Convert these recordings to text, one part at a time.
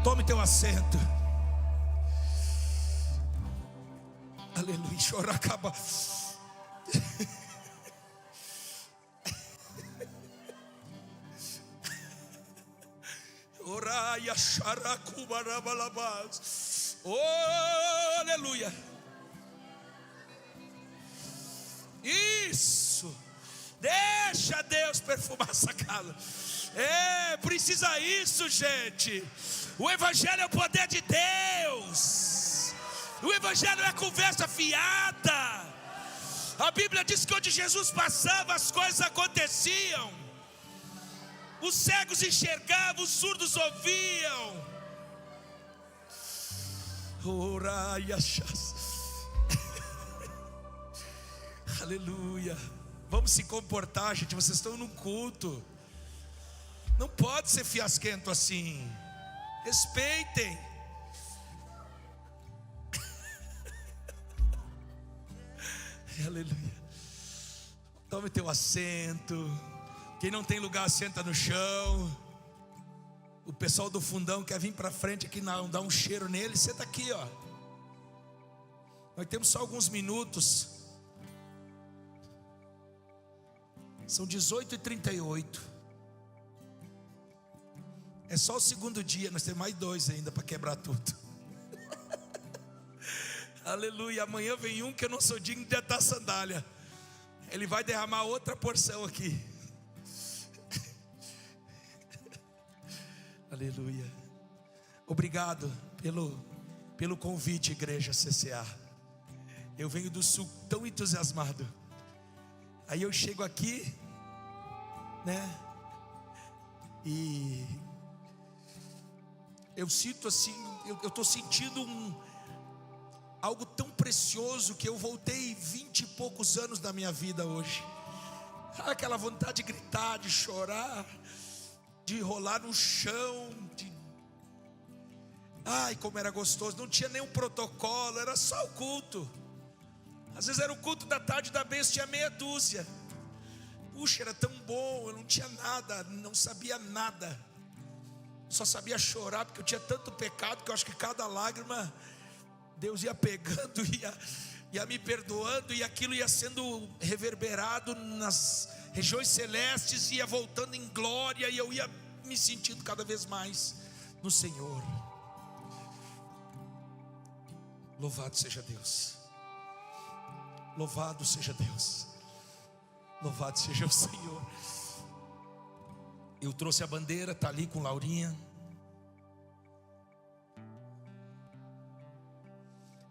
Tome teu assento. Aleluia. Choracaba. Oraia xaracubarabalabás. Oh, aleluia. Isso. Deixa Deus perfumar essa casa. Precisa isso, gente. O evangelho é o poder de Deus. O evangelho é conversa fiada. A Bíblia diz que onde Jesus passava as coisas aconteciam. Os cegos enxergavam, os surdos ouviam. Aleluia. Vamos se comportar, gente. Vocês estão num culto. Não pode ser fiasquento assim. Respeitem. Aleluia. Tome teu assento. Quem não tem lugar, senta no chão. O pessoal do fundão quer vir para frente aqui, não, dar um cheiro nele. Senta aqui, ó. Nós temos só alguns minutos. São 18h38. É só o segundo dia. Nós temos mais 2 ainda para quebrar tudo. Aleluia. Amanhã vem um que eu não sou digno de atar sandália. Ele vai derramar outra porção aqui. Aleluia. Obrigado pelo convite, igreja CCA. Eu venho do sul tão entusiasmado. Aí eu chego aqui, né? E eu sinto assim, eu estou sentindo algo tão precioso que eu voltei 20 e poucos anos da minha vida hoje. Aquela vontade de gritar, de chorar, de rolar no chão, ai, como era gostoso. Não tinha nenhum protocolo, era só o culto. Às vezes era o culto da tarde da bênção, tinha meia dúzia. Puxa, era tão bom, eu não tinha nada, não sabia nada. Só sabia chorar, porque eu tinha tanto pecado, que eu acho que cada lágrima Deus ia pegando, ia me perdoando, e aquilo ia sendo reverberado nas regiões celestes, ia voltando em glória, e eu ia me sentindo cada vez mais no Senhor. Louvado seja Deus. Louvado seja Deus. Louvado seja o Senhor. Eu trouxe a bandeira, está ali com Laurinha.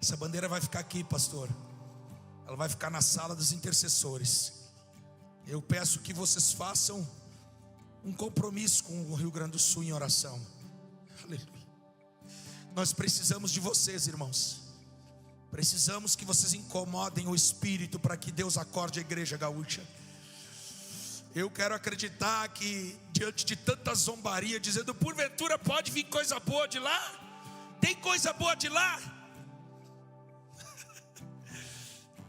Essa bandeira vai ficar aqui, pastor. Ela vai ficar na sala dos intercessores. Eu peço que vocês façam um compromisso com o Rio Grande do Sul em oração. Aleluia. Nós precisamos de vocês, irmãos. Precisamos que vocês incomodem o Espírito para que Deus acorde a igreja gaúcha. Eu quero acreditar que diante de tanta zombaria, dizendo porventura pode vir coisa boa de lá? Tem coisa boa de lá?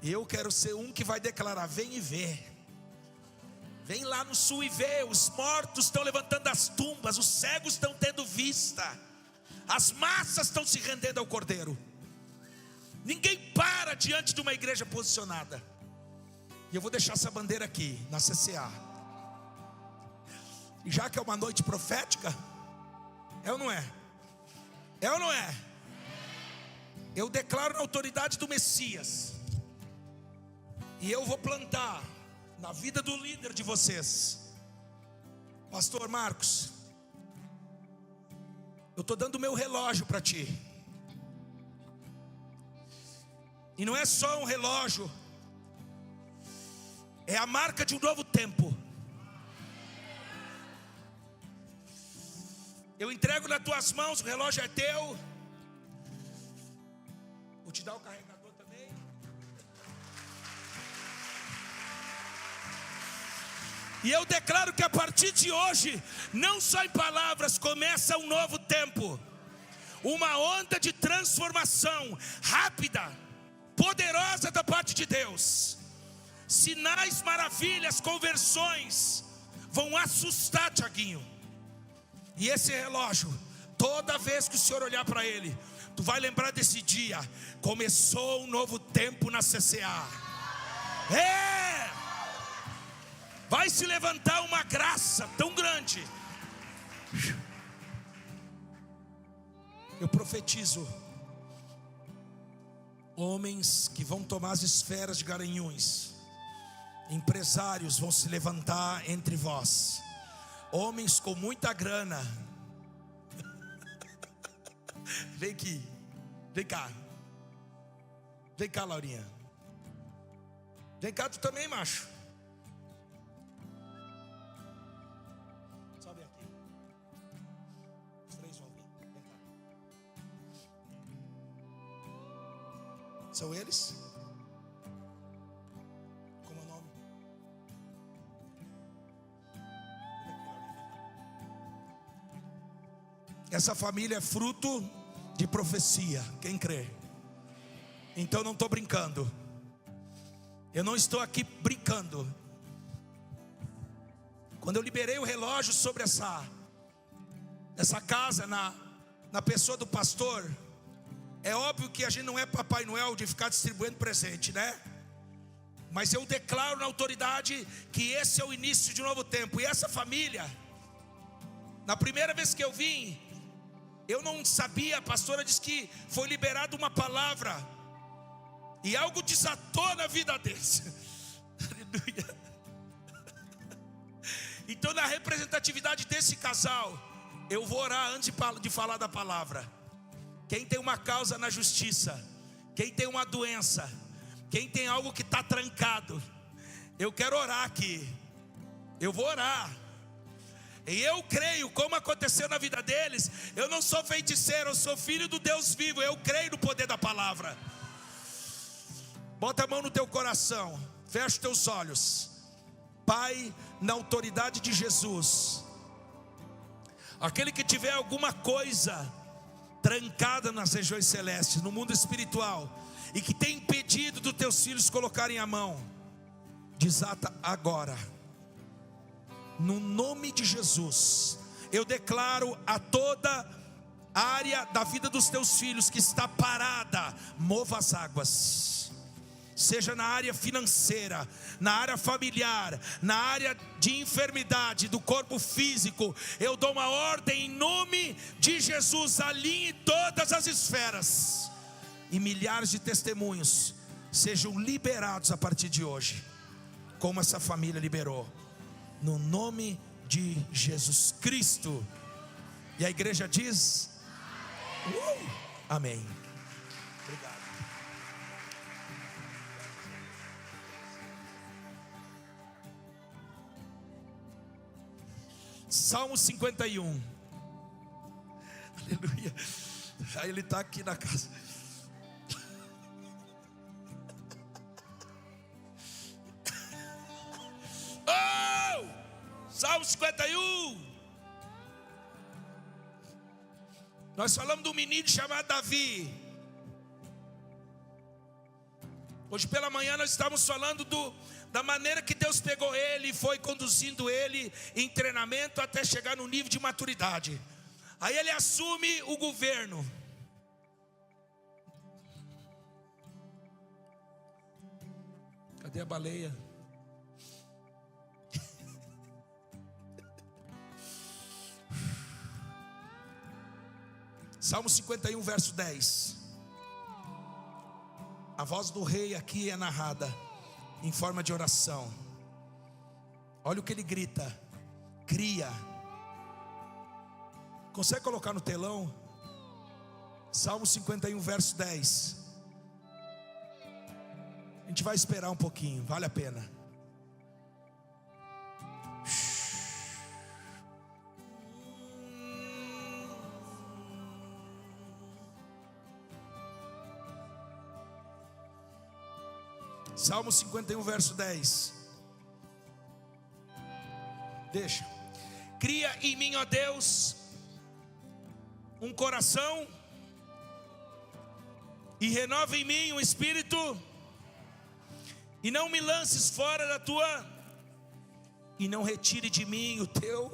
Eu quero ser um que vai declarar: vem e vê. Vem lá no sul e vê. Os mortos estão levantando as tumbas, os cegos estão tendo vista, as massas estão se rendendo ao Cordeiro. Ninguém para diante de uma igreja posicionada. E eu vou deixar essa bandeira aqui na CCA. E já que é uma noite profética, é ou não é? É ou não é? Eu declaro na autoridade do Messias, e eu vou plantar na vida do líder de vocês, Pastor Marcos. Eu estou dando o meu relógio para ti. E não é só um relógio, é a marca de um novo tempo. Eu entrego nas tuas mãos, o relógio é teu. Vou te dar o carregador também. E eu declaro que a partir de hoje, não só em palavras, começa um novo tempo. Uma onda de transformação rápida, poderosa da parte de Deus. Sinais, maravilhas, conversões vão assustar, Tiaguinho. E esse relógio Toda vez que o Senhor olhar para ele, tu vai lembrar desse dia. Começou um novo tempo na CCA. Vai se levantar uma graça tão grande. Eu profetizo homens que vão tomar as esferas de Garanhuns. Empresários vão se levantar entre vós. Homens com muita grana. Vem aqui. Vem cá. Vem cá, Laurinha. Vem cá, tu também, macho. Sobe aqui. Os três vão vir. Vem cá. São eles? Como é o nome? Essa família é fruto de profecia. Quem crê? Então não estou brincando. Eu não estou aqui brincando. Quando eu liberei o relógio sobre essa casa na pessoa do pastor, é óbvio que a gente não é Papai Noel de ficar distribuindo presente, né? Mas eu declaro na autoridade que esse é o início de um novo tempo. E essa família, na primeira vez que eu vim, eu não sabia, a pastora disse que foi liberada uma palavra, e algo desatou na vida deles. Aleluia. Então, na representatividade desse casal, eu vou orar antes de falar da palavra. Quem tem uma causa na justiça, quem tem uma doença, quem tem algo que está trancado, eu quero orar aqui. Eu vou orar. E eu creio, como aconteceu na vida deles. Eu não sou feiticeiro, eu sou filho do Deus vivo. Eu creio no poder da palavra. Bota a mão no teu coração, fecha os teus olhos. Pai, na autoridade de Jesus, aquele que tiver alguma coisa trancada nas regiões celestes, no mundo espiritual, e que tem impedido dos teus filhos colocarem a mão, desata agora. No nome de Jesus, eu declaro a toda área da vida dos teus filhos que está parada, mova as águas. Seja na área financeira, na área familiar, na área de enfermidade, do corpo físico. Eu dou uma ordem em nome de Jesus. Alinhe todas as esferas, e milhares de testemunhos sejam liberados a partir de hoje, como essa família liberou, no nome de Jesus Cristo. E a igreja diz: amém. Obrigado. Salmo 51. Aleluia. Aí ele está aqui na casa. Oh! Salmo 51. Nós falamos de um menino chamado Davi. Hoje pela manhã nós estávamos falando da maneira que Deus pegou ele e foi conduzindo ele em treinamento até chegar no nível de maturidade. Aí ele assume o governo. Cadê a baleia? Salmo 51, verso 10. A voz do rei aqui é narrada em forma de oração. Olha o que ele grita: cria. Consegue colocar no telão? Salmo 51, verso 10. A gente vai esperar um pouquinho, vale a pena. Salmo 51, verso 10. Deixa. Cria em mim, ó Deus, um coração, e renova em mim um espírito, e não me lances fora da tua, e não retire de mim o teu.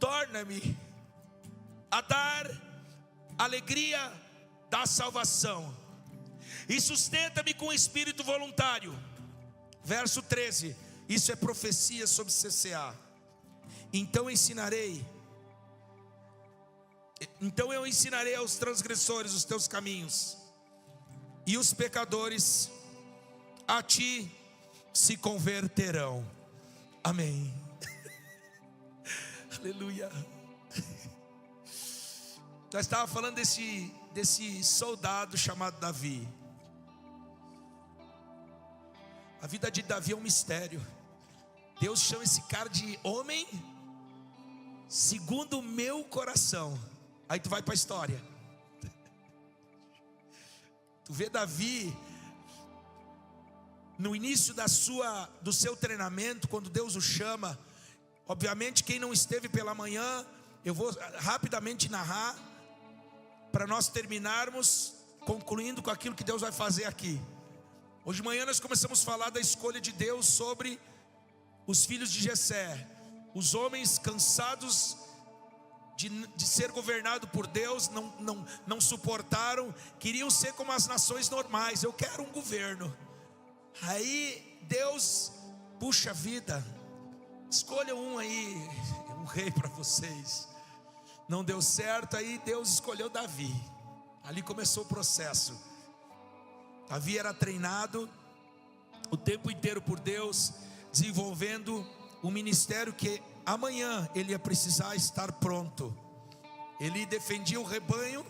torna-me a dar alegria da salvação, e sustenta-me com espírito voluntário. Verso 13, isso é profecia sobre CCA. Então eu ensinarei aos transgressores os teus caminhos, e os pecadores a ti se converterão. Amém. Aleluia. Nós estávamos falando desse soldado chamado Davi. A vida de Davi é um mistério. Deus chama esse cara de homem segundo o meu coração. Aí tu vai para a história. Tu vê Davi no início do seu treinamento, quando Deus o chama. Obviamente quem não esteve pela manhã, eu vou rapidamente narrar, para nós terminarmos concluindo com aquilo que Deus vai fazer aqui. Hoje de manhã nós começamos a falar da escolha de Deus sobre os filhos de Jessé. Os homens cansados de ser governado por Deus, não suportaram, queriam ser como as nações normais. Eu quero um governo. Aí Deus, puxa vida, escolha um aí, um rei para vocês. Não deu certo, aí Deus escolheu Davi. Ali começou o processo. Davi era treinado o tempo inteiro por Deus, desenvolvendo um ministério que amanhã ele ia precisar estar pronto. Ele defendia o rebanho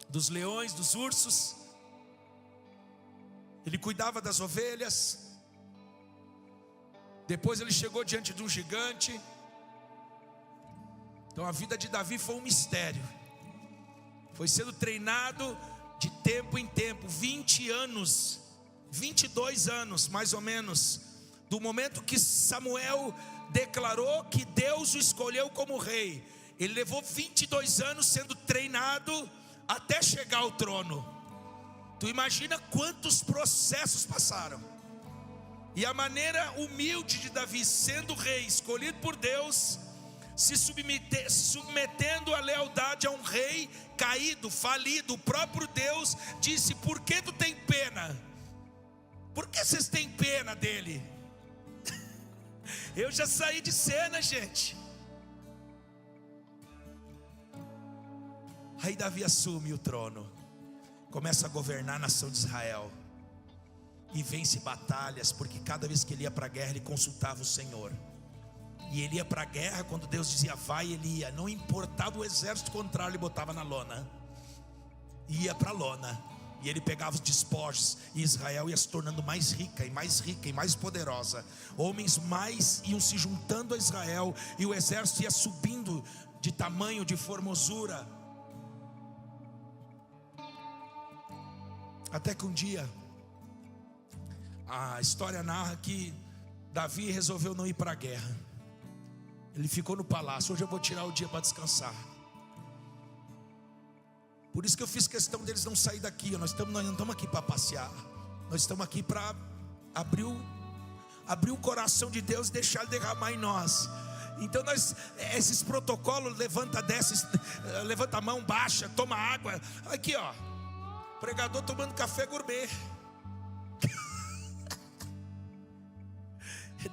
dos leões, dos ursos. Ele cuidava das ovelhas. Depois ele chegou diante de um gigante. Então a vida de Davi foi um mistério. Foi sendo treinado de tempo em tempo, 20 anos, 22 anos mais ou menos, do momento que Samuel declarou que Deus o escolheu como rei. Ele levou 22 anos sendo treinado até chegar ao trono. Tu imagina quantos processos passaram. E a maneira humilde de Davi, sendo rei, escolhido por Deus, se submetendo à lealdade a um rei caído, falido. O próprio Deus disse: por que tu tem pena? Por que vocês têm pena dele? Eu já saí de cena, gente. Aí Davi assume o trono, começa a governar a nação de Israel, e vence batalhas, porque cada vez que ele ia para a guerra, ele consultava o Senhor. E ele ia para a guerra, quando Deus dizia vai, ele ia. Não importava o exército contrário, ele botava na lona. Ia para a lona. E ele pegava os despojos. E Israel ia se tornando mais rica e mais rica e mais poderosa. Homens mais iam se juntando a Israel. E o exército ia subindo de tamanho, de formosura. Até que um dia, a história narra que Davi resolveu não ir para a guerra. Ele ficou no palácio. Hoje eu vou tirar o dia para descansar. Por isso que eu fiz questão deles não sair daqui. Nós não estamos aqui para passear. Nós estamos aqui para abrir o coração de Deus e deixar Ele derramar em nós. Então esses protocolos, levanta, desce, levanta a mão, baixa, toma água. Aqui ó, pregador tomando café gourmet.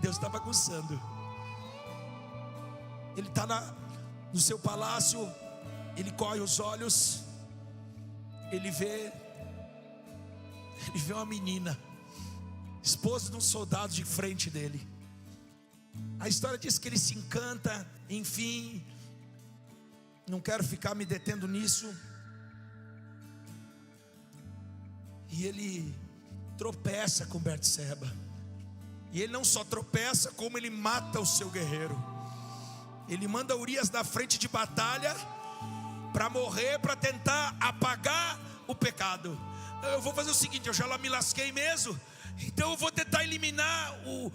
Deus está bagunçando. Ele está no seu palácio. Ele corre os olhos. Ele vê uma menina, esposa de um soldado, de frente dele. A história diz que ele se encanta. Enfim, não quero ficar me detendo nisso. E ele tropeça com Betseba. E ele não só tropeça, como ele mata o seu guerreiro. Ele manda Urias da frente de batalha para morrer, para tentar apagar o pecado. Eu vou fazer o seguinte: eu já me lasquei mesmo, então eu vou tentar eliminar o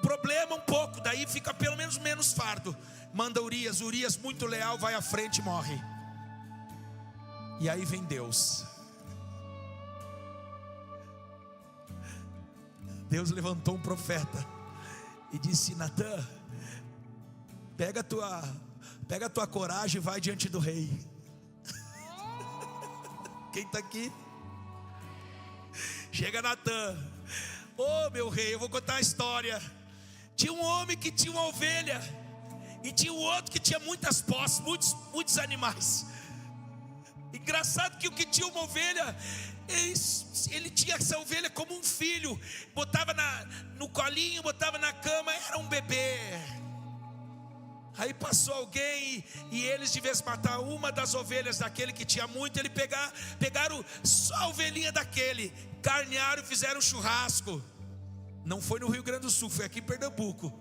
problema um pouco, daí fica pelo menos menos fardo. Manda Urias muito leal, vai à frente e morre. E aí vem Deus. Deus levantou um profeta e disse: Natã, Pega a tua coragem e vai diante do rei. Quem está aqui? Chega Natan. Ô meu rei, eu vou contar a história. Tinha um homem que tinha uma ovelha, e tinha um outro que tinha muitas posses, muitos animais. Engraçado que o que tinha uma ovelha, ele tinha essa ovelha como um filho. Botava no colinho, botava na cama, era um bebê. Aí passou alguém e eles, de vez matar uma das ovelhas daquele que tinha muito, eles pegaram só a ovelhinha daquele, carnearam e fizeram churrasco. Não foi no Rio Grande do Sul, foi aqui em Pernambuco.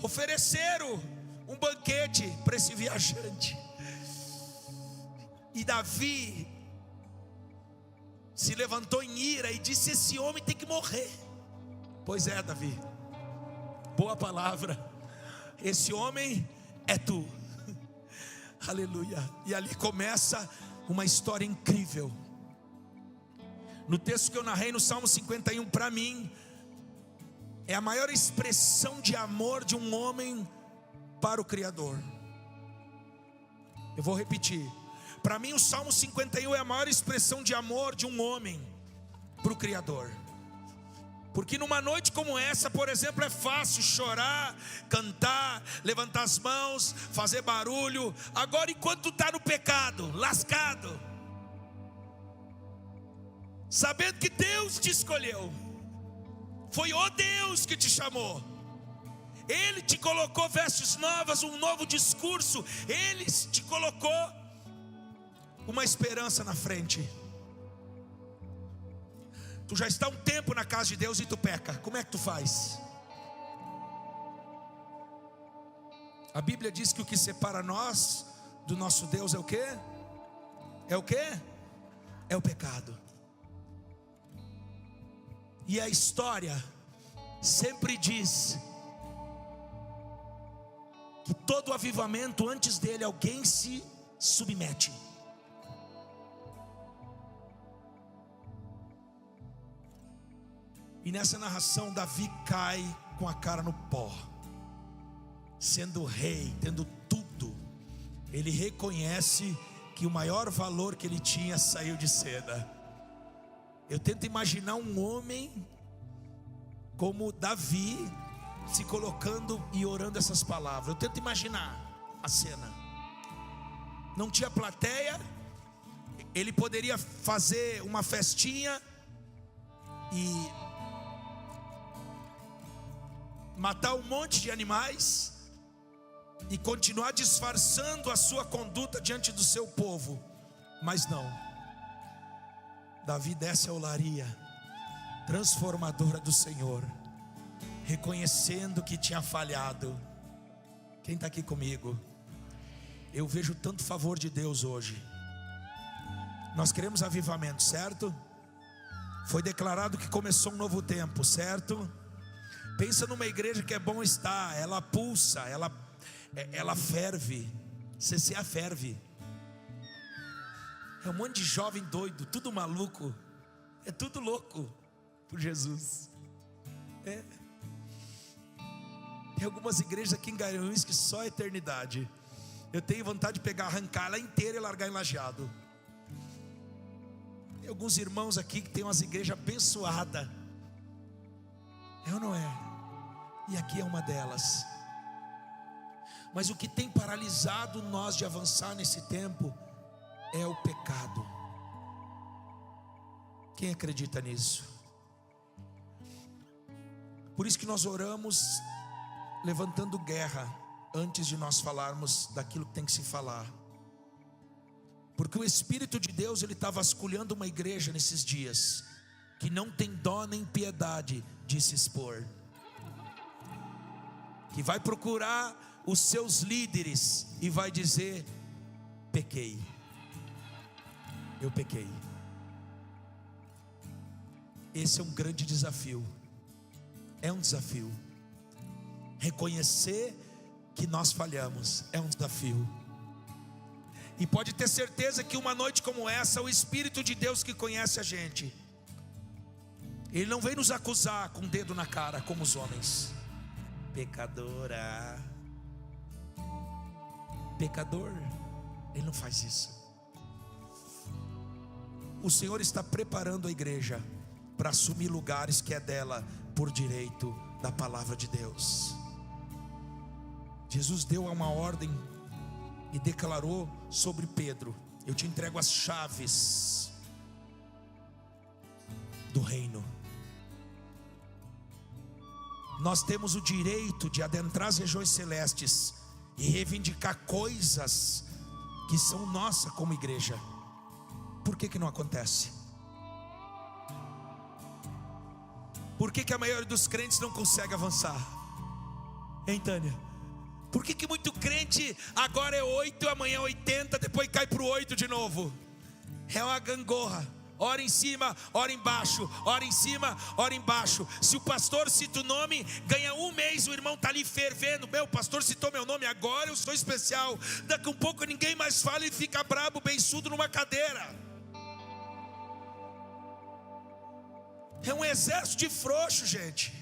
Ofereceram um banquete para esse viajante. E Davi se levantou em ira e disse: esse homem tem que morrer. Pois é, Davi, boa palavra. Esse homem é tu. Aleluia. E ali começa uma história incrível. No texto que eu narrei no Salmo 51, para mim é a maior expressão de amor de um homem para o Criador. Eu vou repetir. Para mim o Salmo 51 é a maior expressão de amor de um homem para o Criador. Porque numa noite como essa, por exemplo, é fácil chorar, cantar, levantar as mãos, fazer barulho. Agora, enquanto tu está no pecado, lascado, sabendo que Deus te escolheu, foi o Deus que te chamou, Ele te colocou vestes novas, um novo discurso, Ele te colocou uma esperança na frente. Tu já está um tempo na casa de Deus e tu peca. Como é que tu faz? A Bíblia diz que o que separa nós do nosso Deus é o quê? É o quê? É o pecado. E a história sempre diz que todo avivamento, antes dele, alguém se submete. E nessa narração, Davi cai com a cara no pó. Sendo rei, tendo tudo, ele reconhece que o maior valor que ele tinha saiu de cena. Eu tento imaginar um homem como Davi se colocando e orando essas palavras. Eu tento imaginar a cena. Não tinha plateia, ele poderia fazer uma festinha e matar um monte de animais e continuar disfarçando a sua conduta diante do seu povo. Mas não, Davi desce a olaria transformadora do Senhor, reconhecendo que tinha falhado. Quem está aqui comigo? Eu vejo tanto favor de Deus hoje. Nós queremos avivamento, certo? Foi declarado que começou um novo tempo, certo? Pensa numa igreja que é bom estar, ela pulsa, ela ferve, CCA ferve. É um monte de jovem doido, tudo maluco, é tudo louco por Jesus. Tem algumas igrejas aqui em Garanhuns que só a eternidade. Eu tenho vontade de arrancar ela inteira e largar em Lajeado. Tem alguns irmãos aqui que tem umas igrejas abençoadas. É ou não é? E aqui é uma delas. Mas o que tem paralisado nós de avançar nesse tempo é o pecado. Quem acredita nisso? Por isso que nós oramos levantando guerra antes de nós falarmos daquilo que tem que se falar. Porque o Espírito de Deus, ele está vasculhando uma igreja nesses dias que não tem dó nem piedade de se expor, que vai procurar os seus líderes e vai dizer: pequei, eu pequei. Esse é um grande desafio. É um desafio. Reconhecer que nós falhamos é um desafio. E pode ter certeza que uma noite como essa, o Espírito de Deus que conhece a gente, ele não vem nos acusar com o dedo na cara como os homens. pecadora. Pecador, ele não faz isso. O Senhor está preparando a igreja para assumir lugares que é dela por direito da palavra de Deus. Jesus deu uma ordem e declarou sobre Pedro: eu te entrego as chaves do reino. Nós temos o direito de adentrar as regiões celestes e reivindicar coisas que são nossas como igreja. Por que não acontece? Por que a maioria dos crentes não consegue avançar? Hein, Tânia? Por que muito crente agora é 8, amanhã é 80, depois cai para o 8 de novo? É uma gangorra. Ora em cima, ora embaixo, ora em cima, ora embaixo. Se o pastor cita o nome, ganha um mês, o irmão está ali fervendo. Meu, o pastor citou meu nome, agora eu sou especial. Daqui a um pouco ninguém mais fala e fica brabo, beiçudo numa cadeira. É um exército de frouxo, gente.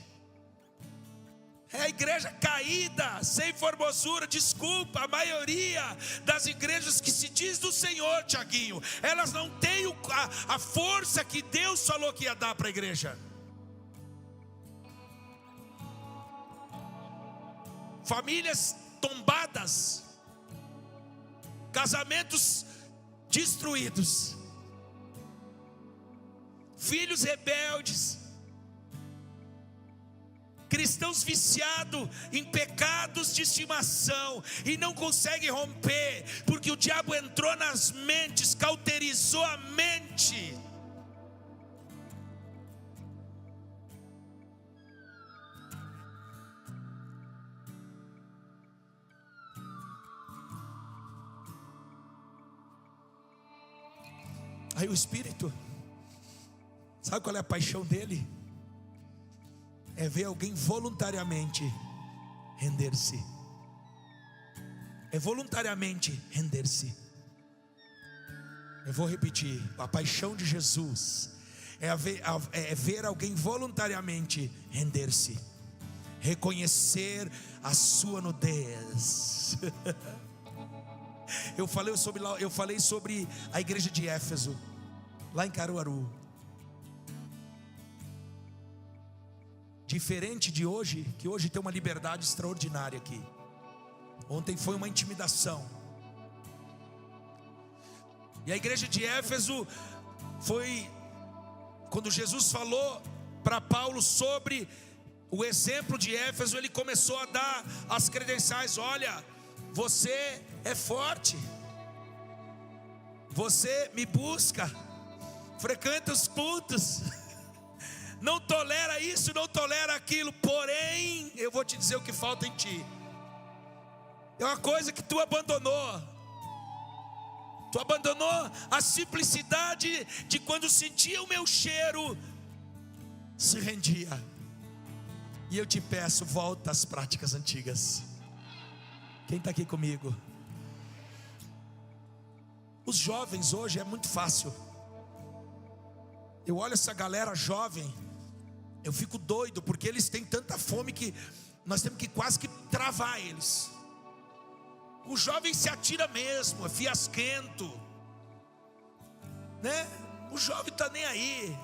É a igreja caída, sem formosura. Desculpa, a maioria das igrejas que se diz do Senhor, Tiaguinho, elas não têm a força que Deus falou que ia dar para a igreja. Famílias tombadas, casamentos destruídos, filhos rebeldes, cristãos viciados em pecados de estimação e não conseguem romper, porque o diabo entrou nas mentes, cauterizou a mente. Aí o Espírito, sabe qual é a paixão dele? É ver alguém voluntariamente render-se. É voluntariamente render-se. Eu vou repetir: a paixão de Jesus é ver alguém voluntariamente render-se, reconhecer a sua nudez. Eu falei sobre a igreja de Éfeso, lá em Caruaru. Diferente de hoje, que hoje tem uma liberdade extraordinária aqui. Ontem foi uma intimidação. E a igreja de Éfeso foi quando Jesus falou para Paulo sobre o exemplo de Éfeso, ele começou a dar as credenciais: olha, você é forte, você me busca, frequenta os cultos, não tolera isso, não tolera aquilo. Porém, eu vou te dizer o que falta em ti. É uma coisa que tu abandonou. Tu abandonou a simplicidade de quando sentia o meu cheiro, se rendia. E eu te peço, volta às práticas antigas. Quem está aqui comigo? Os jovens hoje é muito fácil. Eu olho essa galera jovem, eu fico doido, porque eles têm tanta fome que nós temos que quase que travar eles. O jovem se atira mesmo, é fiasquento, né? O jovem está nem aí.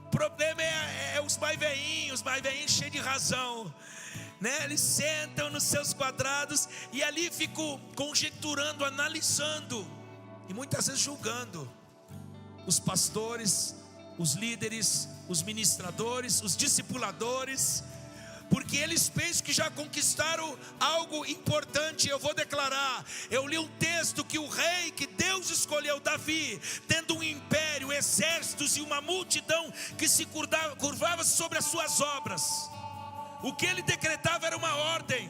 O problema é os mais velhinhos cheios de razão, né? Eles sentam nos seus quadrados e ali ficam conjecturando, analisando e muitas vezes julgando os pastores, os líderes, os ministradores, os discipuladores, porque eles pensam que já conquistaram algo importante. Eu vou declarar, eu li um texto que o rei que Deus escolheu, Davi, tendo um império, exércitos e uma multidão que se curvava sobre as suas obras, o que ele decretava era uma ordem: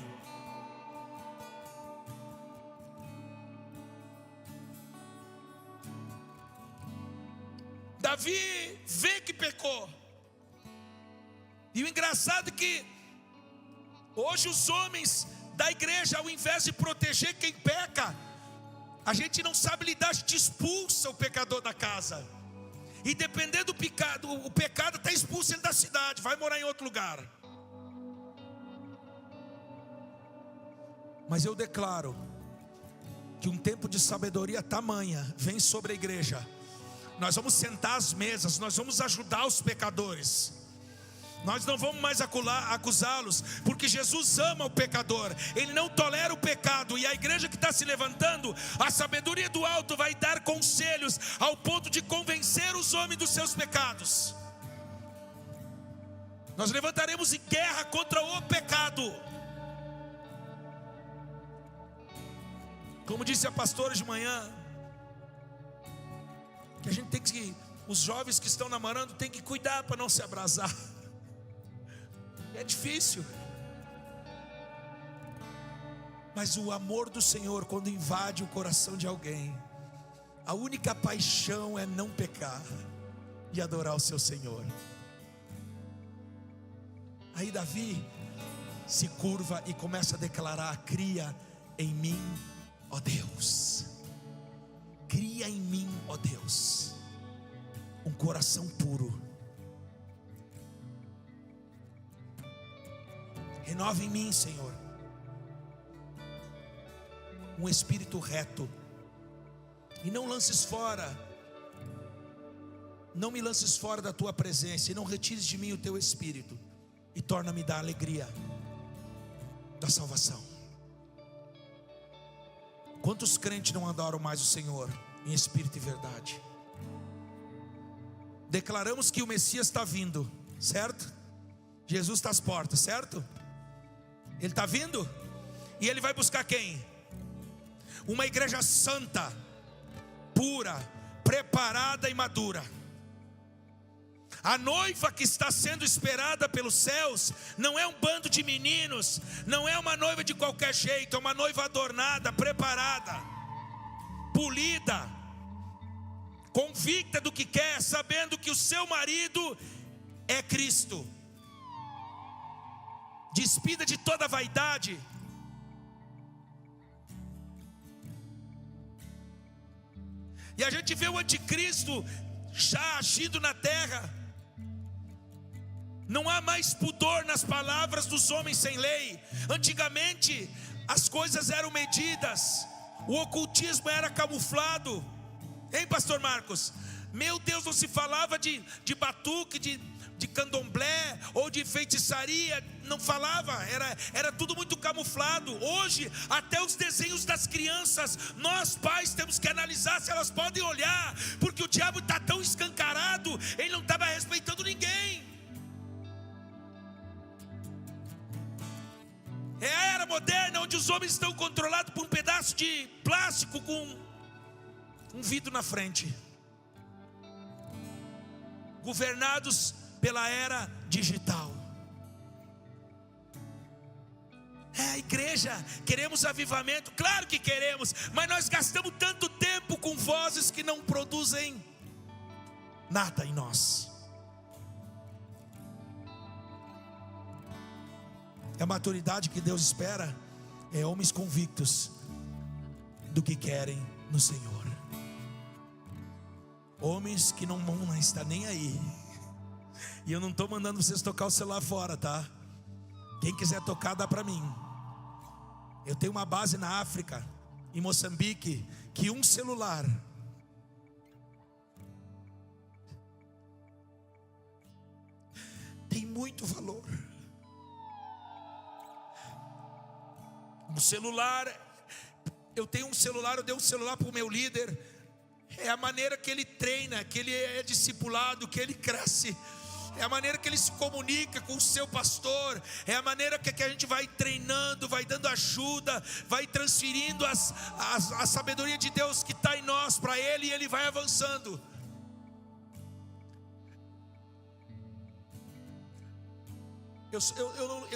Davi vê que pecou. E o engraçado é que hoje os homens da igreja, ao invés de proteger quem peca, a gente não sabe lidar, a gente expulsa o pecador da casa. E dependendo do pecado, o pecado está expulso ele da cidade, vai morar em outro lugar. Mas eu declaro que um tempo de sabedoria tamanha vem sobre a igreja. Nós vamos sentar às mesas, nós vamos ajudar os pecadores. Nós não vamos mais acusá-los, porque Jesus ama o pecador, Ele não tolera o pecado. E a igreja que está se levantando, a sabedoria do alto vai dar conselhos, ao ponto de convencer os homens dos seus pecados. Nós levantaremos em guerra contra o pecado. Como disse a pastora de manhã, que a gente tem que, os jovens que estão namorando tem que cuidar para não se abrasar. É difícil. Mas o amor do Senhor, quando invade o coração de alguém, a única paixão é não pecar e adorar o seu Senhor. Aí Davi se curva e começa a declarar: cria em mim, ó Deus, cria em mim, ó Deus, um coração puro. Renova em mim, Senhor, um espírito reto. E não lances fora, não me lances fora da tua presença, e não retires de mim o teu espírito, e torna-me da alegria da salvação. Quantos crentes não adoram mais o Senhor em espírito e verdade? Declaramos que o Messias está vindo, certo? Jesus está às portas, certo? Ele está vindo, e Ele vai buscar quem? Uma igreja santa, pura, preparada e madura. A noiva que está sendo esperada pelos céus não é um bando de meninos, não é uma noiva de qualquer jeito, é uma noiva adornada, preparada, polida, convicta do que quer, sabendo que o seu marido é Cristo. Despida de toda vaidade. E a gente vê o anticristo já agindo na terra. Não há mais pudor nas palavras dos homens sem lei. Antigamente as coisas eram medidas, o ocultismo era camuflado. Hein, pastor Marcos? Meu Deus, não se falava de batuque, de candomblé ou de feitiçaria, não falava, era tudo muito camuflado. Hoje até os desenhos das crianças, nós pais temos que analisar se elas podem olhar, porque o diabo está tão escancarado, ele não estava respeitando ninguém. É a era moderna onde os homens estão controlados por um pedaço de plástico com um vidro na frente, governados pela era digital. Igreja, queremos avivamento? Claro que queremos, mas nós gastamos tanto tempo com vozes que não produzem nada em nós. A maturidade que Deus espera é homens convictos do que querem no Senhor. Homens que não vão estar nem aí. E eu não estou mandando vocês tocar o celular fora, tá? Quem quiser tocar, dá para mim. Eu tenho uma base na África, em Moçambique, que um celular tem muito valor. Um celular, eu tenho um celular, eu dei um celular para o meu líder. É a maneira que ele treina, que ele é discipulado, que ele cresce. É a maneira que ele se comunica com o seu pastor. É a maneira que a gente vai treinando, vai dando ajuda, vai transferindo a sabedoria de Deus que está em nós para ele, e ele vai avançando.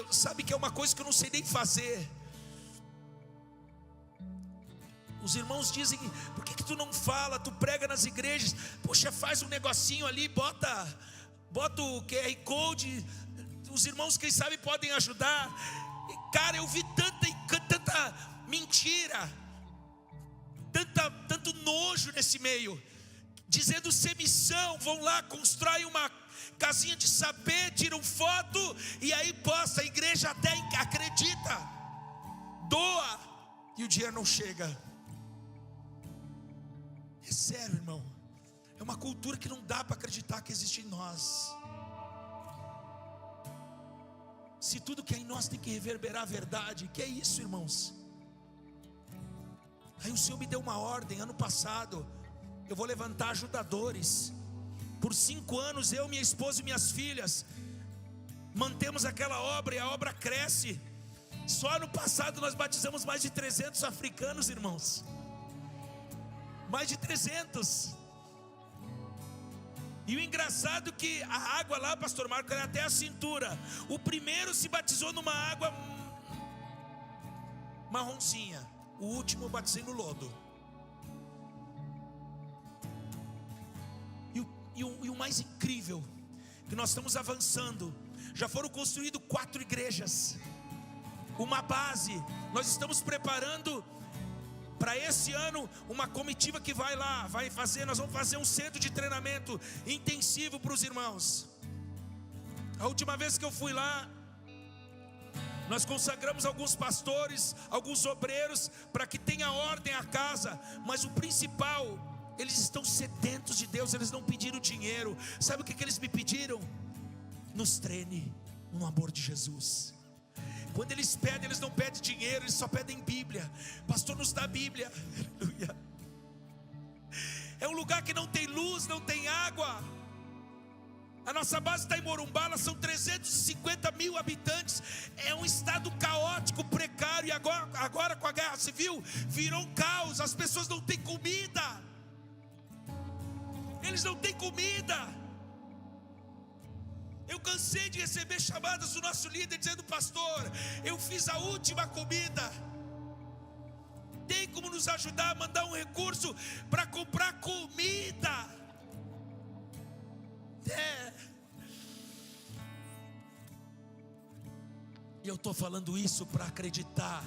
Sabe que é uma coisa que eu não sei nem fazer. Os irmãos dizem: por que tu não fala? Tu prega nas igrejas. Poxa, faz um negocinho ali, bota o QR Code. Os irmãos, quem sabe, podem ajudar. E, cara, eu vi tanta mentira, tanto nojo nesse meio, dizendo ser missão. Vão lá, constroem uma casinha de sapê, tiram foto e aí posta. A igreja até acredita. doa e o dinheiro não chega. É sério, irmão. É uma cultura que não dá para acreditar que existe em nós. Se tudo que é em nós tem que reverberar a verdade, que é isso, irmãos? Aí o Senhor me deu uma ordem ano passado. Eu vou levantar ajudadores. Por 5 anos eu, minha esposa e minhas filhas mantemos aquela obra e a obra cresce. Só ano passado nós batizamos mais de 300 africanos, irmãos. Mais de 300. E o engraçado é que a água lá, pastor Marco, era até a cintura. O primeiro se batizou numa água marronzinha. O último eu batizei no lodo. E o mais incrível, que nós estamos avançando. Já foram construídas 4 igrejas, uma base. Nós estamos preparando para esse ano uma comitiva que vai lá, nós vamos fazer um centro de treinamento intensivo para os irmãos. A última vez que eu fui lá, nós consagramos alguns pastores, alguns obreiros, para que tenha ordem a casa. Mas o principal, eles estão sedentos de Deus, eles não pediram dinheiro. Sabe o que eles me pediram? Nos treine no amor de Jesus. Quando eles pedem, eles não pedem dinheiro, eles só pedem Bíblia. Pastor, nos dá Bíblia. Aleluia. É um lugar que não tem luz, não tem água. A nossa base está em Morumbá, são 350 mil habitantes. É um estado caótico, precário. E agora com a guerra civil, virou um caos. As pessoas não têm comida. Eles não têm comida. Eu cansei de receber chamadas do nosso líder dizendo: pastor, eu fiz a última comida. Tem como nos ajudar a mandar um recurso para comprar comida? E eu estou falando isso para acreditar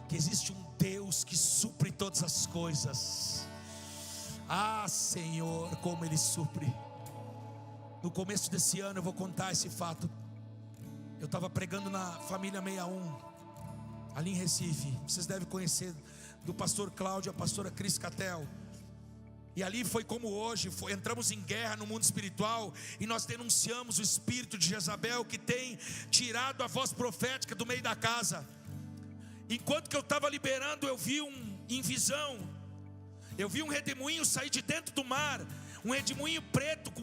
que existe um Deus que supre todas as coisas. Ah, Senhor, como Ele supre. No começo desse ano, eu vou contar esse fato. Eu estava pregando na Família 61, ali em Recife. Vocês devem conhecer, do pastor Cláudio, a pastora Cris Catel. E ali foi como hoje, entramos em guerra no mundo espiritual. E nós denunciamos o espírito de Jezabel, que tem tirado a voz profética do meio da casa. Enquanto que eu estava liberando, eu vi em visão, eu vi um redemoinho sair de dentro do mar. Um redemoinho preto, com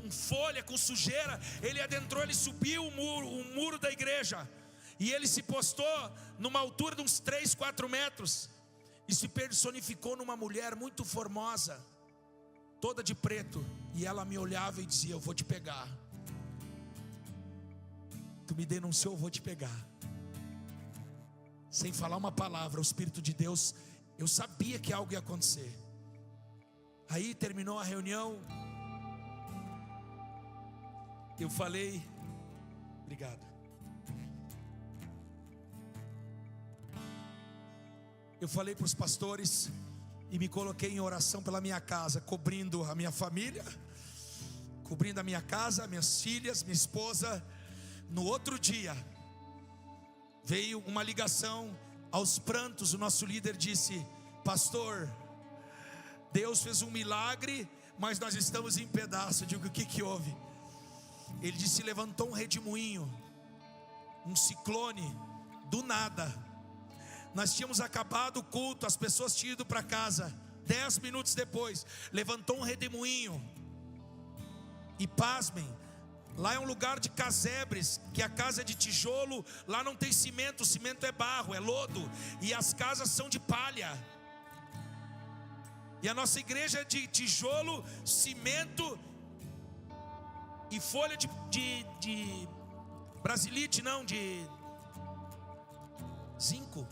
folha, com sujeira. Ele adentrou, ele subiu o muro da igreja. E ele se postou numa altura de uns 3, 4 metros. E se personificou numa mulher muito formosa, toda de preto. E ela me olhava e dizia: eu vou te pegar. Tu me denunciou, eu vou te pegar. Sem falar uma palavra, o Espírito de Deus, eu sabia que algo ia acontecer. Aí terminou a reunião. Eu falei: obrigado. Eu falei para os pastores e me coloquei em oração pela minha casa, cobrindo a minha família, cobrindo a minha casa, minhas filhas, minha esposa. No outro dia, veio uma ligação. Aos prantos, o nosso líder disse: pastor, Deus fez um milagre, mas nós estamos em pedaço. Eu digo: o que houve? Ele disse: levantou um redemoinho, um ciclone, do nada. Nós tínhamos acabado o culto, as pessoas tinham ido para casa. 10 minutos depois, levantou um redemoinho. E pasmem, lá é um lugar de casebres, que a casa é de tijolo. Lá não tem cimento, o cimento é barro, é lodo. E as casas são de palha. E a nossa igreja é de tijolo, cimento e folha de brasilite, não, de zinco.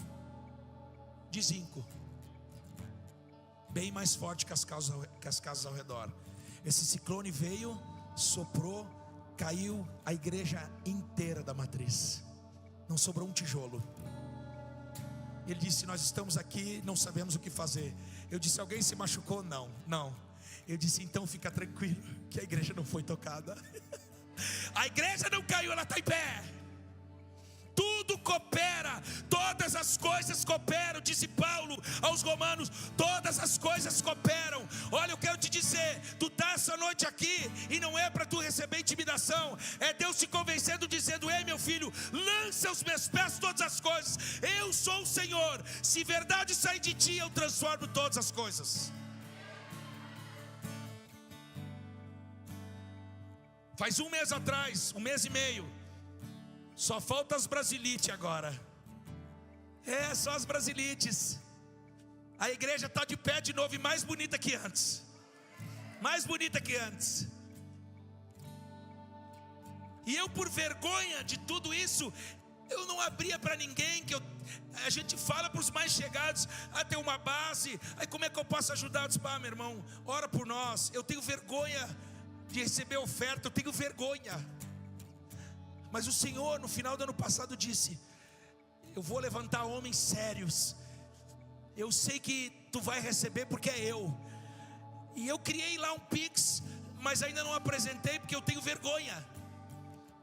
De zinco. Bem mais forte que as casas ao redor. Esse ciclone veio, soprou, caiu a igreja inteira da matriz. Não sobrou um tijolo. Ele disse: nós estamos aqui, não sabemos o que fazer. Eu disse: alguém se machucou? Não. Eu disse: então fica tranquilo, que a igreja não foi tocada. A igreja não caiu, ela está em pé. Tudo coopera, todas as coisas cooperam, disse Paulo aos Romanos, todas as coisas cooperam. Olha, eu quero te dizer, tu está essa noite aqui, e não é para tu receber intimidação, é Deus te convencendo, dizendo: ei meu filho, lança aos meus pés todas as coisas, eu sou o Senhor, se verdade sair de ti, eu transformo todas as coisas. Faz um mês atrás, um mês e meio, só falta as brasilites agora. Só as brasilites. A igreja está de pé de novo e mais bonita que antes. Mais bonita que antes. E eu, por vergonha de tudo isso, eu não abria para ninguém. A gente fala para os mais chegados: tem uma base, aí como é que eu posso ajudar? Eu disse: meu irmão, ora por nós. Eu tenho vergonha de receber oferta, eu tenho vergonha. Mas o Senhor no final do ano passado disse: eu vou levantar homens sérios. Eu sei que tu vai receber porque é eu. E eu criei lá um Pix, mas ainda não apresentei porque eu tenho vergonha.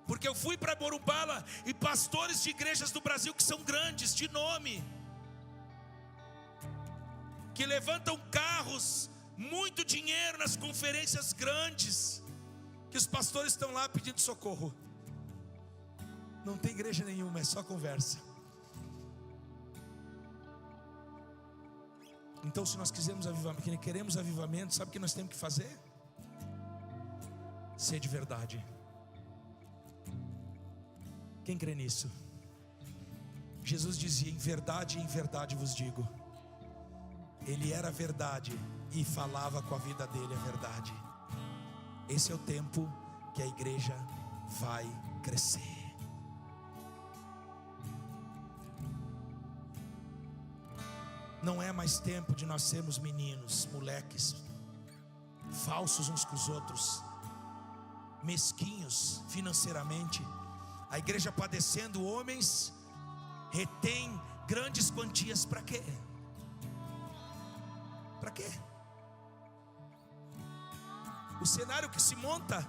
Porque eu fui para Morumbala e pastores de igrejas do Brasil que são grandes, de nome, que levantam carros, muito dinheiro nas conferências grandes, que os pastores estão lá pedindo socorro. Não tem igreja nenhuma, é só conversa. Então, se nós queremos avivamento, sabe o que nós temos que fazer? Ser de verdade. Quem crê nisso? Jesus dizia: em verdade vos digo. Ele era a verdade e falava com a vida dele a verdade. Esse é o tempo que a igreja vai crescer. Não é mais tempo de nós sermos meninos, moleques, falsos uns com os outros, mesquinhos financeiramente. A igreja padecendo, homens retém grandes quantias para quê? Para quê? O cenário que se monta,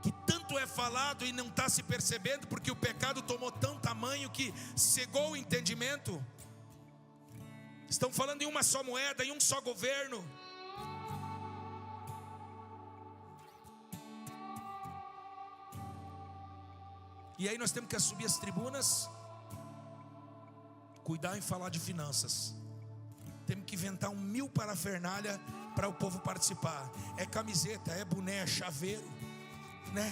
que tanto é falado e não está se percebendo, porque o pecado tomou tão tamanho que cegou o entendimento. Estão falando em uma só moeda, em um só governo. E aí nós temos que subir as tribunas, cuidar em falar de finanças. Temos que inventar 1000 parafernália para o povo participar. É camiseta, é boné, é chaveiro, né?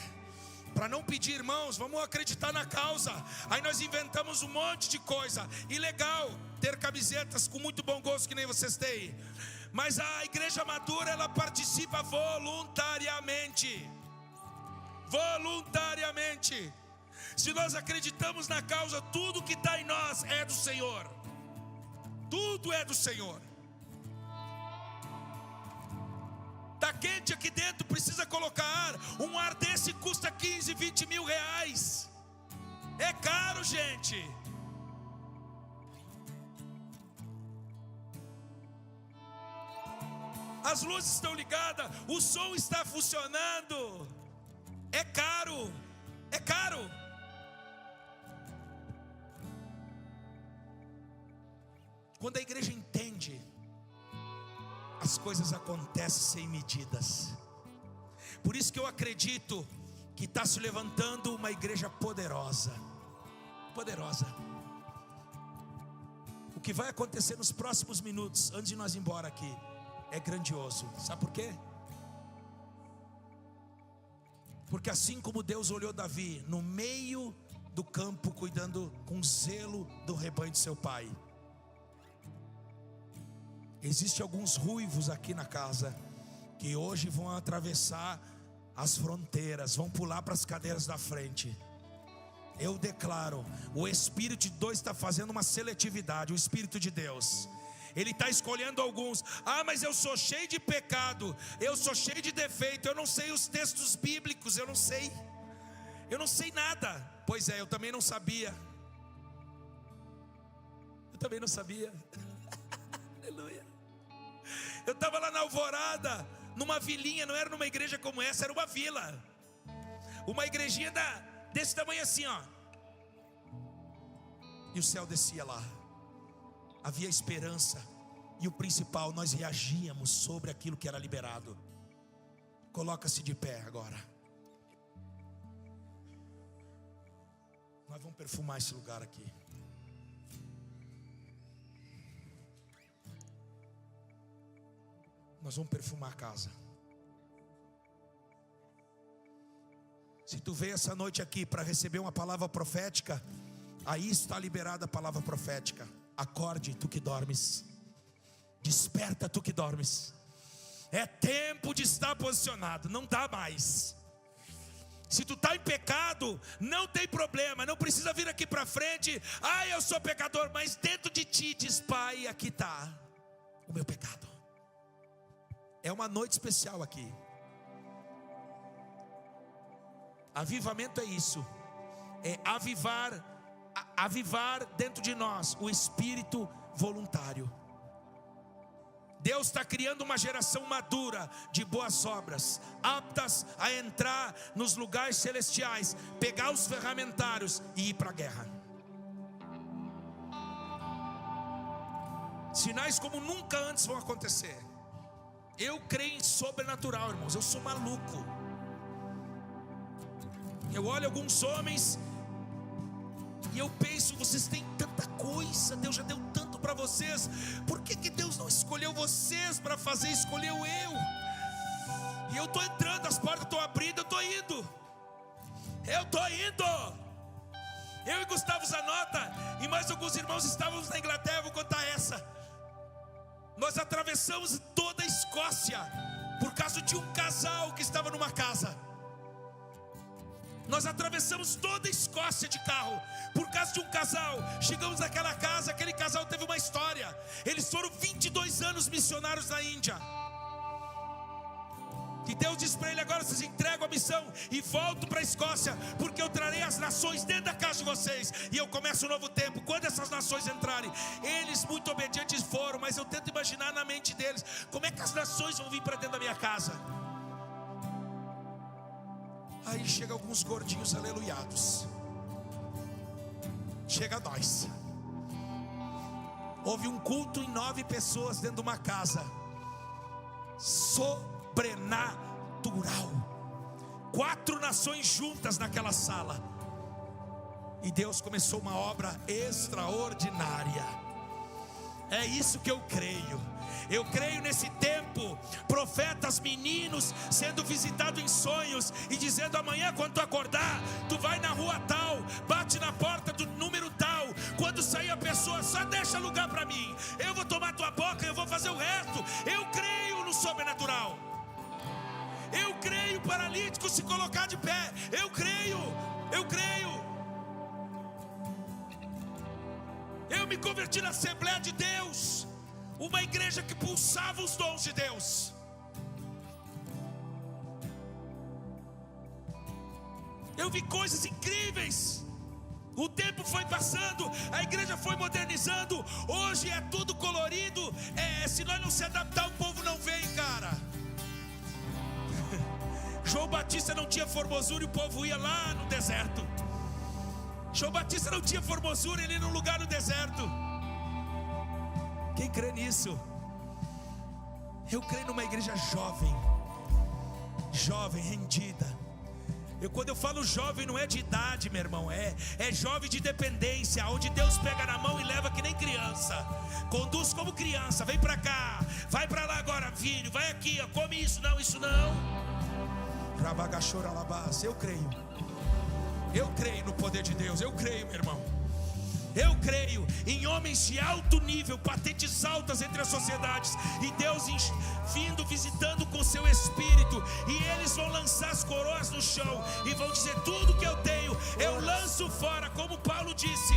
Para não pedir, irmãos, vamos acreditar na causa. Aí nós inventamos um monte de coisa. E legal ter camisetas com muito bom gosto, que nem vocês têm. Mas a igreja madura, ela participa voluntariamente. Voluntariamente. Se nós acreditamos na causa, tudo que está em nós é do Senhor. Tudo é do Senhor. Está quente aqui dentro, precisa colocar ar. Um ar desse custa 15, 20 mil reais. É caro, gente. As luzes estão ligadas, o som está funcionando. É caro. É caro. Quando a igreja entende, as coisas acontecem sem medidas. Por isso que eu acredito que está se levantando uma igreja poderosa. Poderosa. O que vai acontecer nos próximos minutos, antes de nós ir embora aqui, é grandioso. Sabe por quê? Porque assim como Deus olhou Davi no meio do campo, cuidando com zelo do rebanho de seu pai, existem alguns ruivos aqui na casa que hoje vão atravessar as fronteiras, vão pular para as cadeiras da frente. Eu declaro, o Espírito de Deus está fazendo uma seletividade. O Espírito de Deus, Ele está escolhendo alguns. Mas eu sou cheio de pecado, eu sou cheio de defeito, eu não sei os textos bíblicos, eu não sei nada. Pois é, eu também não sabia. Aleluia. Eu estava lá na Alvorada, numa vilinha, não era numa igreja como essa, era uma vila. Uma igrejinha desse tamanho assim, ó. e o céu descia lá. Havia esperança, e o principal, nós reagíamos sobre aquilo que era liberado. Coloca-se de pé agora. Nós vamos perfumar esse lugar aqui. Nós vamos perfumar a casa. Se tu veio essa noite aqui para receber uma palavra profética, aí está liberada a palavra profética. Acorde, tu que dormes. Desperta, tu que dormes. É tempo de estar posicionado, não dá mais. Se tu está em pecado, não tem problema, não precisa vir aqui para frente. Eu sou pecador, mas dentro de ti diz: Pai, aqui está o meu pecado. É uma noite especial aqui. Avivamento é isso. É avivar dentro de nós o espírito voluntário. Deus está criando uma geração madura de boas obras, aptas a entrar nos lugares celestiais, pegar os ferramentários e ir para a guerra. Sinais como nunca antes vão acontecer. Eu creio em sobrenatural, irmãos. Eu sou maluco. Eu olho alguns homens e eu penso: vocês têm tanta coisa, Deus já deu tanto para vocês, por que Deus não escolheu vocês para fazer? Escolheu eu. E eu estou entrando, as portas estão abrindo, eu estou indo. Eu e Gustavo Zanota e mais alguns irmãos estávamos na Inglaterra. Vou contar essa. Nós atravessamos toda a Escócia por causa de um casal que estava numa casa. Nós atravessamos toda a Escócia de carro por causa de um casal. Chegamos naquela casa, aquele casal teve uma história. Eles foram 22 anos missionários na Índia. E Deus disse para ele: agora vocês entregam a missão e voltam para a Escócia, porque eu trarei as nações dentro da casa de vocês, e eu começo um novo tempo. Quando essas nações entrarem, eles muito obedientes foram, mas eu tento imaginar na mente deles: como é que as nações vão vir para dentro da minha casa? Aí chega alguns gordinhos aleluiados. Chega nós. Houve um culto em 9 pessoas dentro de uma casa. Sobrenatural. 4 nações juntas naquela sala. E Deus começou uma obra extraordinária. É isso que eu creio. Eu creio nesse tempo, profetas, meninos sendo visitados em sonhos e dizendo: amanhã quando tu acordar, tu vai na rua tal, bate na porta do número tal, quando sair a pessoa, só deixa lugar para mim, eu vou tomar tua boca, eu vou fazer o resto. Eu creio no sobrenatural. Eu creio paralítico se colocar de pé. Eu creio. Eu me converti na Assembleia de Deus, uma igreja que pulsava os dons de Deus. Eu vi coisas incríveis. O tempo foi passando, a igreja foi modernizando. Hoje é tudo colorido. Se nós não se adaptar, o povo não vem, cara. João Batista não tinha formosura e o povo ia lá no deserto. João Batista não tinha formosura, ele ia num lugar no deserto. Quem crê nisso? Eu creio numa igreja jovem, rendida. Quando eu falo jovem, não é de idade, meu irmão, é jovem de dependência, onde Deus pega na mão e leva que nem criança, conduz como criança. Vem pra cá, vai pra lá agora, filho, vai aqui, ó, come isso não. Eu creio no poder de Deus. Eu creio, meu irmão. Eu creio em homens de alto nível, patentes altas entre as sociedades, e Deus vindo, visitando com seu Espírito, e eles vão lançar as coroas no chão e vão dizer: tudo que eu tenho eu lanço fora, como Paulo disse.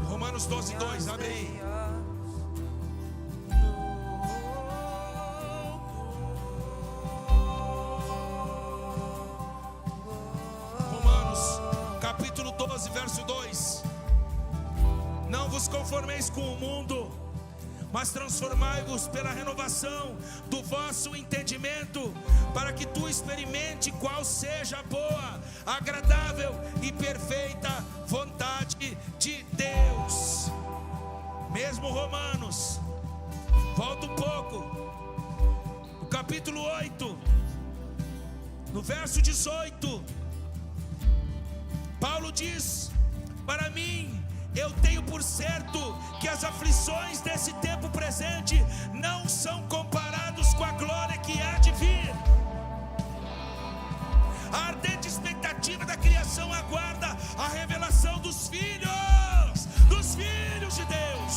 Romanos 12:2, abre aí. Romanos capítulo 12, verso 2. Não vos conformeis com o mundo, mas transformai-vos pela renovação do vosso entendimento, para que tu experimente qual seja a boa, agradável e perfeita vontade de Deus. Mesmo Romanos, volta um pouco, no capítulo 8, no verso 18, Paulo diz: para mim, eu tenho por certo que as aflições desse tempo presente não são comparados com a glória que há de vir. A ardente expectativa da criação aguarda a revelação dos filhos de Deus.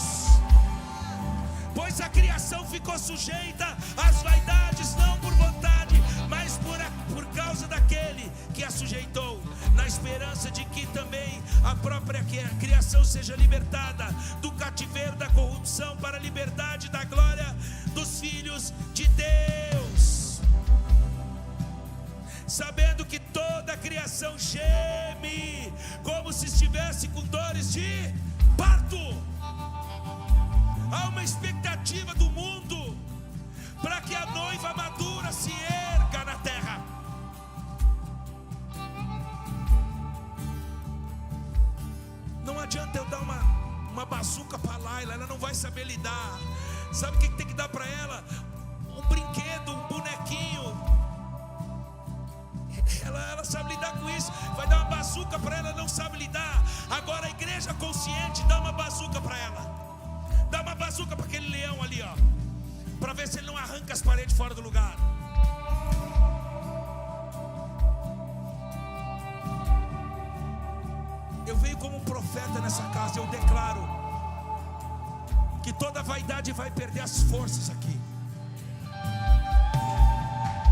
Pois a criação ficou sujeita às vaidades, não por vontade, mas por causa daquele que a sujeitou, na esperança de que também a própria criação seja libertada do cativeiro da corrupção para a liberdade da glória dos filhos de Deus. Sabendo que toda a criação geme, como se estivesse com dores de parto. Há uma expectativa do mundo para que a noiva madura se erga na terra. Não adianta eu dar uma bazuca para Laila, ela não vai saber lidar. Sabe o que tem que dar para ela? Um brinquedo, um bonequinho. Ela sabe lidar com isso. Vai dar uma bazuca para ela, não sabe lidar. Agora a igreja consciente dá uma bazuca para ela. Dá uma bazuca para aquele leão ali, ó, para ver se ele não arranca as paredes fora do lugar. Eu venho como um profeta nessa casa. Eu declaro que toda vaidade vai perder as forças aqui.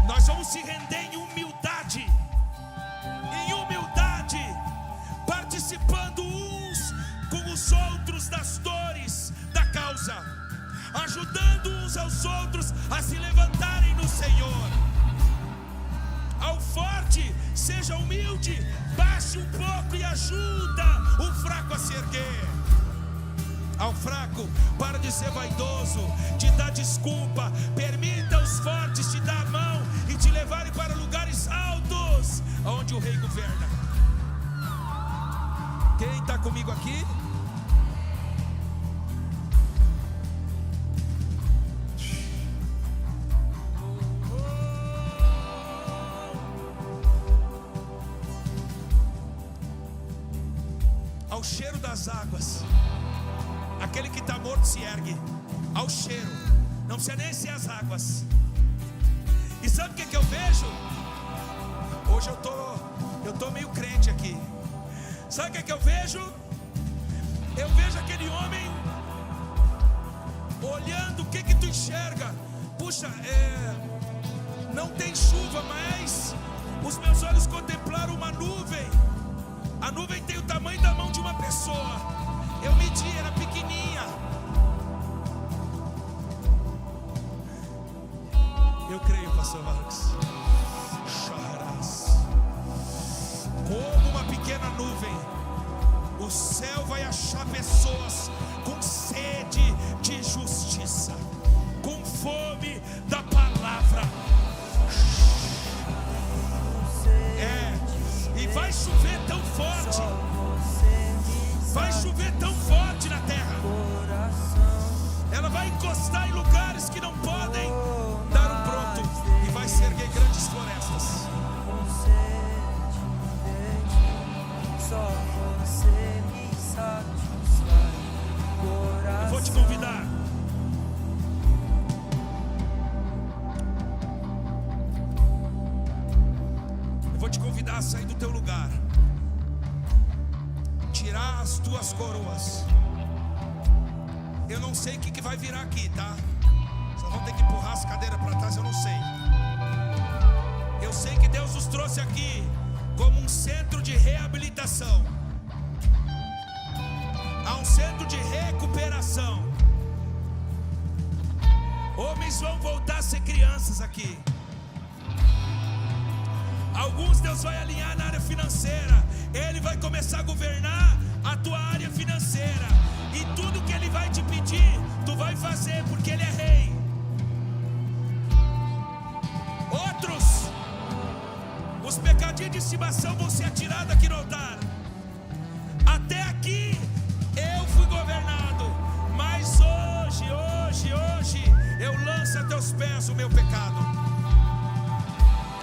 Nós vamos se render em humildade, participando uns com os outros das dores da causa, ajudando uns aos outros a se levantarem no Senhor. Ao forte, seja humilde, baixe um pouco e ajuda o fraco a se erguer. Ao fraco, para de ser vaidoso, de dar desculpa. Permita os fortes te dar a mão e te levarem para lugares altos, onde o rei governa. Quem está comigo aqui? Ao cheiro das águas, aquele que está morto se ergue. Ao cheiro, não precisa nem ser as águas. E sabe o que eu vejo? Hoje eu tô meio crente aqui. Sabe o que eu vejo? Eu vejo aquele homem olhando. O que tu enxerga? Puxa, não tem chuva, mas os meus olhos contemplaram uma nuvem. A nuvem tem o tamanho da mão de uma pessoa. Eu medi, era pequenininha. Eu creio, pastor Marcos. Como uma pequena nuvem, o céu vai achar pessoas com sede de justiça, com fome da palavra. E vai chover tão forte. Vai chover tão forte na terra. Ela vai encostar em lugares que não podem dar um pronto. E vai se erguer grandes florestas. Só você me satisfaz. Eu vou te convidar. Eu vou te convidar a sair do teu lugar, tirar as tuas coroas. Eu não sei o que vai virar aqui, tá? Só vão ter que empurrar as cadeiras para trás, eu não sei. Eu sei que Deus nos trouxe aqui como um centro de reabilitação. Há um centro de recuperação. Homens vão voltar a ser crianças aqui. Alguns Deus vai alinhar na área financeira. Ele vai começar a governar a tua área financeira. E estimação vão ser atirados aqui no altar. Até aqui eu fui governado, mas hoje eu lanço a teus pés o meu pecado.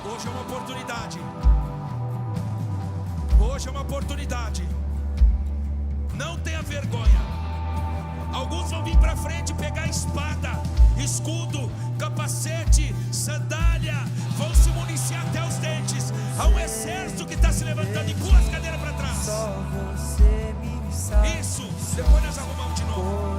Hoje é uma oportunidade. Hoje é uma oportunidade. Não tenha vergonha. Alguns vão vir para frente pegar espada, escudo, capacete, sandália, vão se municiar até os dentes. Há um exército que está se levantando. Empurra as cadeiras para trás. Só você me sabe. Isso, depois nós arrumamos de novo.